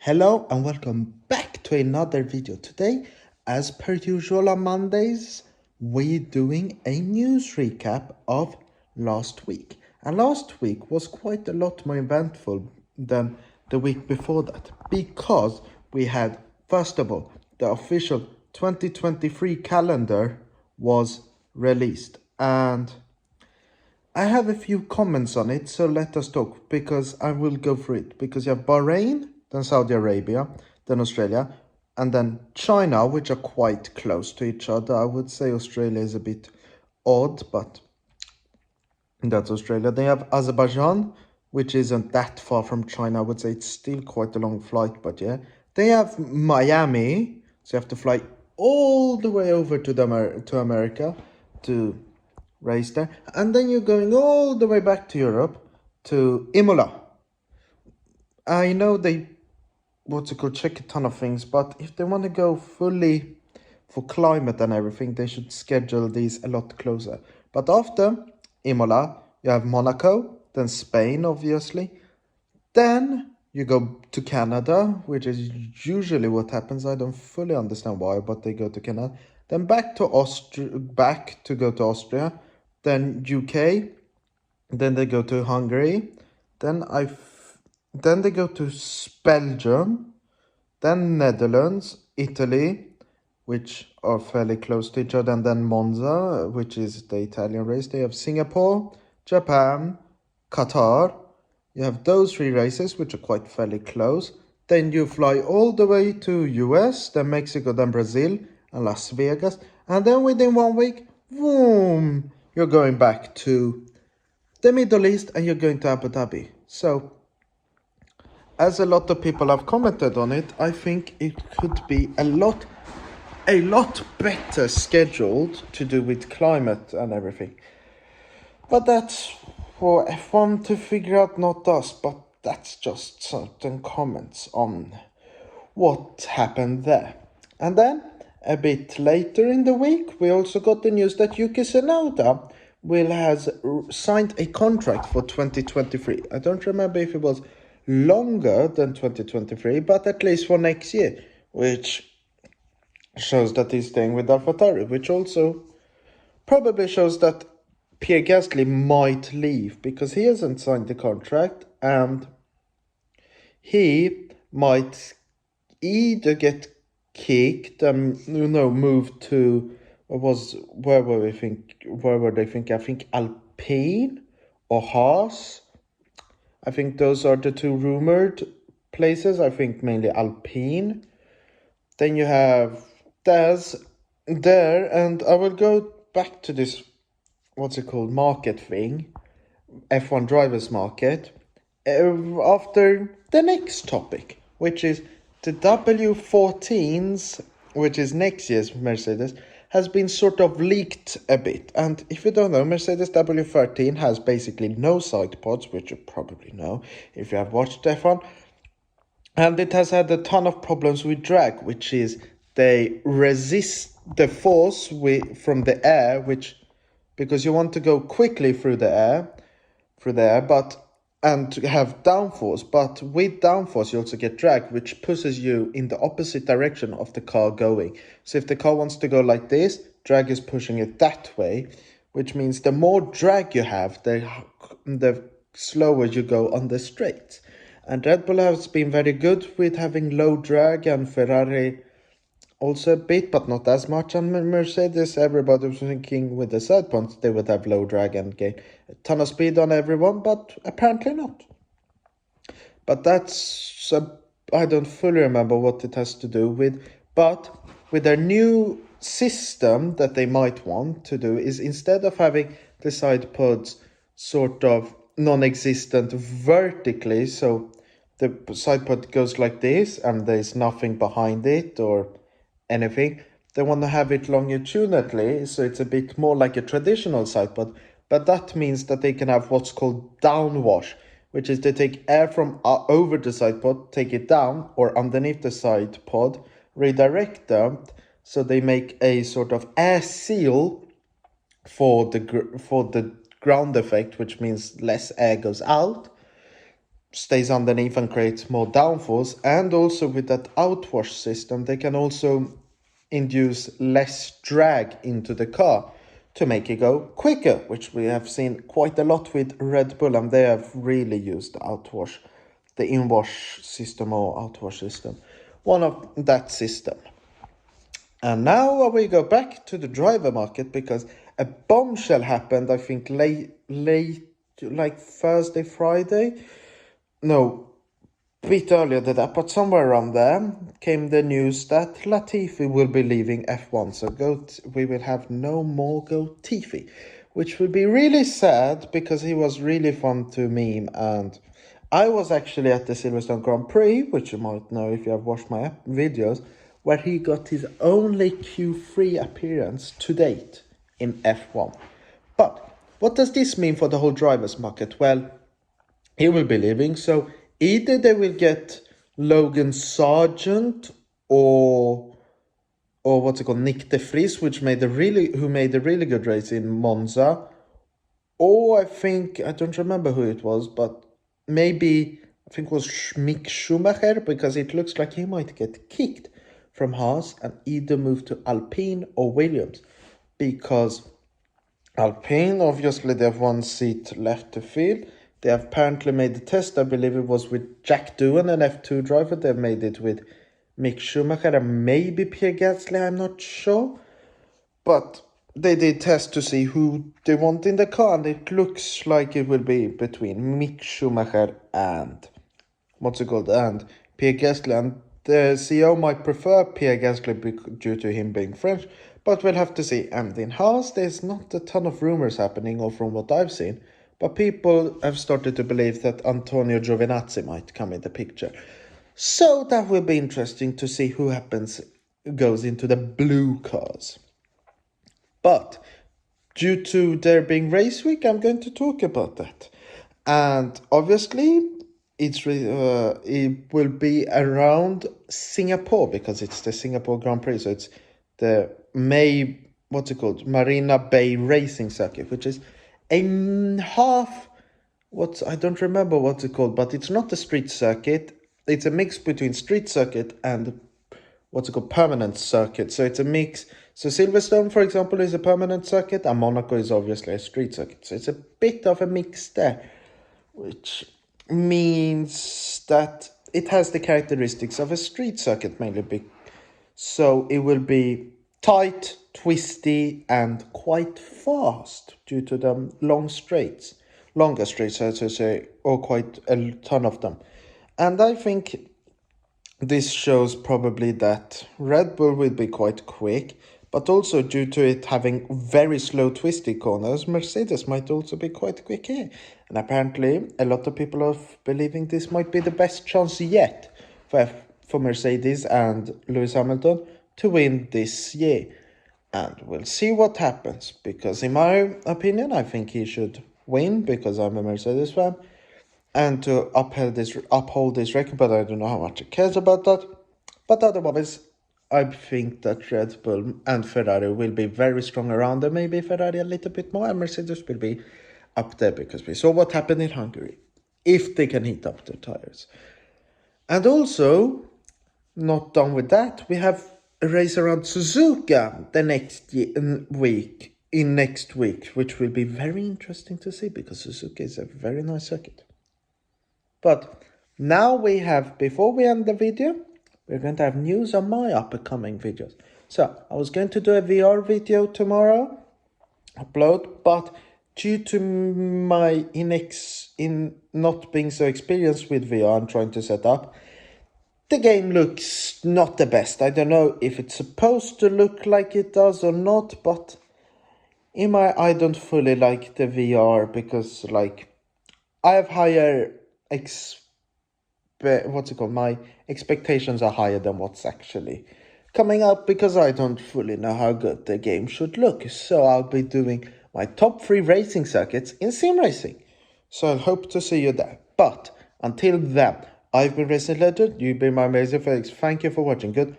Hello and welcome back to another video. Today, as per usual on Mondays, we're doing a news recap of last week. And last week was quite a lot more eventful than the week before that, because we had, first of all, the official 2023 calendar was released, and I have a few comments on it, so let us talk, because I will go through it. Because you have Bahrain, then Saudi Arabia, then Australia, and then China, which are quite close to each other. I would say Australia is a bit odd, but that's Australia. Then you have Azerbaijan, which isn't that far from China. I would say it's still quite a long flight, but yeah. Then you have Miami, so you have to fly all the way over to America to race there, and then you're going all the way back to Europe to Imola. I know they check a ton of things, but if they want to go fully for climate and everything, they should schedule these a lot closer. But after Imola, you have Monaco, then Spain, obviously. Then you go to Canada, which is usually what happens. I don't fully understand why, but they go to Canada. Then back to Austria, then UK, then they go to Hungary, then they go to Belgium, then Netherlands, Italy, which are fairly close to each other, and then Monza, which is the Italian race. They have Singapore, Japan, Qatar. You have those three races, which are quite fairly close. Then you fly all the way to US, then Mexico, then Brazil, and Las Vegas. And then within 1 week, boom, you're going back to the Middle East and you're going to Abu Dhabi. So, as a lot of people have commented on it, I think it could be a lot better scheduled to do with climate and everything. But that's for F1 to figure out, not us. But that's just certain comments on what happened there. And then, a bit later in the week, we also got the news that Yuki Tsunoda has signed a contract for 2023. I don't remember if it was longer than 2023, but at least for next year, which shows that he's staying with AlphaTauri, which also probably shows that Pierre Gasly might leave, because he hasn't signed the contract, and he might either get kicked and moved to where were they think? I think Alpine or Haas. I think those are the two rumored places. I think mainly Alpine. Then you have Daz there, and I will go back to this market thing, F1 drivers market, after the next topic, which is the W14s, which is next year's Mercedes, has been sort of leaked a bit. And if you don't know, Mercedes W13 has basically no side pods, which you probably know if you have watched F1. And it has had a ton of problems with drag, which is they resist the force from the air, because you want to go quickly through the air, and to have downforce, but with downforce you also get drag, which pushes you in the opposite direction of the car going. So if the car wants to go like this, drag is pushing it that way, which means the more drag you have, the slower you go on the straight. And Red Bull has been very good with having low drag, and Ferrari also a bit, but not as much. And Mercedes, everybody was thinking with the side points they would have low drag and gain a ton of speed on everyone, but apparently not. But that's I don't fully remember what it has to do with. But with their new system that they might want to do is, instead of having the side pods sort of non-existent vertically, so the side pod goes like this and there's nothing behind it or anything, they want to have it longitudinally, so it's a bit more like a traditional side pod. But that means that they can have what's called downwash, which is they take air from over the side pod, take it down or underneath the side pod, redirect them, so they make a sort of air seal for the ground effect, which means less air goes out. stays underneath and creates more downforce. And also with that outwash system, they can also induce less drag into the car to make it go quicker, which we have seen quite a lot with Red Bull, and they have really used the outwash, the inwash system or outwash system, one of that system. And now we go back to the driver market, because a bombshell happened, I think late like Thursday, Friday, no, bit earlier than that, but somewhere around there came the news that Latifi will be leaving F1. So we will have no more Latifi, which will be really sad, because he was really fun to meme. And I was actually at the Silverstone Grand Prix, which you might know if you have watched my videos, where he got his only Q3 appearance to date in F1. But what does this mean for the whole drivers market? Well, he will be leaving, so either they will get Logan Sargent or what's it called, Nick de Vries, who made a really good race in Monza, or I don't remember who it was, but maybe I think it was Mick Schumacher, because it looks like he might get kicked from Haas and either move to Alpine or Williams, because Alpine, obviously they have one seat left to fill. They have apparently made the test, I believe it was with Jack Doohan, an F2 driver. They've made it with Mick Schumacher and maybe Pierre Gasly, I'm not sure. But they did test to see who they want in the car, and it looks like it will be between Mick Schumacher and and Pierre Gasly. And the CEO might prefer Pierre Gasly due to him being French, but we'll have to see. And in Haas, there's not a ton of rumors happening, or from what I've seen, but people have started to believe that Antonio Giovinazzi might come in the picture. So that will be interesting to see who goes into the blue cars. But due to there being race week, I'm going to talk about that. And obviously, it will be around Singapore, because it's the Singapore Grand Prix. So it's the Marina Bay Racing Circuit, which is I don't remember what's it called, but it's not a street circuit. It's a mix between street circuit and permanent circuit. So it's a mix. So Silverstone, for example, is a permanent circuit, and Monaco is obviously a street circuit. So it's a bit of a mix there, which means that it has the characteristics of a street circuit mainly. So it will be tight, twisty, and quite fast due to the longer straights, as I say, or quite a ton of them. And I think this shows probably that Red Bull will be quite quick, but also due to it having very slow twisty corners, Mercedes might also be quite quick here. And apparently a lot of people are believing this might be the best chance yet for Mercedes and Lewis Hamilton to win this year. And we'll see what happens, because in my opinion, I think he should win, because I'm a Mercedes fan, and to uphold this record, but I don't know how much he cares about that. But otherwise, I think that Red Bull and Ferrari will be very strong around them, maybe Ferrari a little bit more, and Mercedes will be up there, because we saw what happened in Hungary, if they can heat up their tires. And also, not done with that, we have a race around Suzuka next week, which will be very interesting to see, because Suzuka is a very nice circuit. But now before we end the video, we're going to have news on my upcoming videos. So I was going to do a VR video tomorrow, upload, but due to my in not being so experienced with VR and trying to set up, the game looks not the best. I don't know if it's supposed to look like it does or not, but I don't fully like the VR, because I have higher my expectations are higher than what's actually coming up, because I don't fully know how good the game should look. So I'll be doing my top 3 racing circuits in sim racing. So I hope to see you there. But until then, I've been Racing Legend, you've been my amazing Felix. Thank you for watching. Good.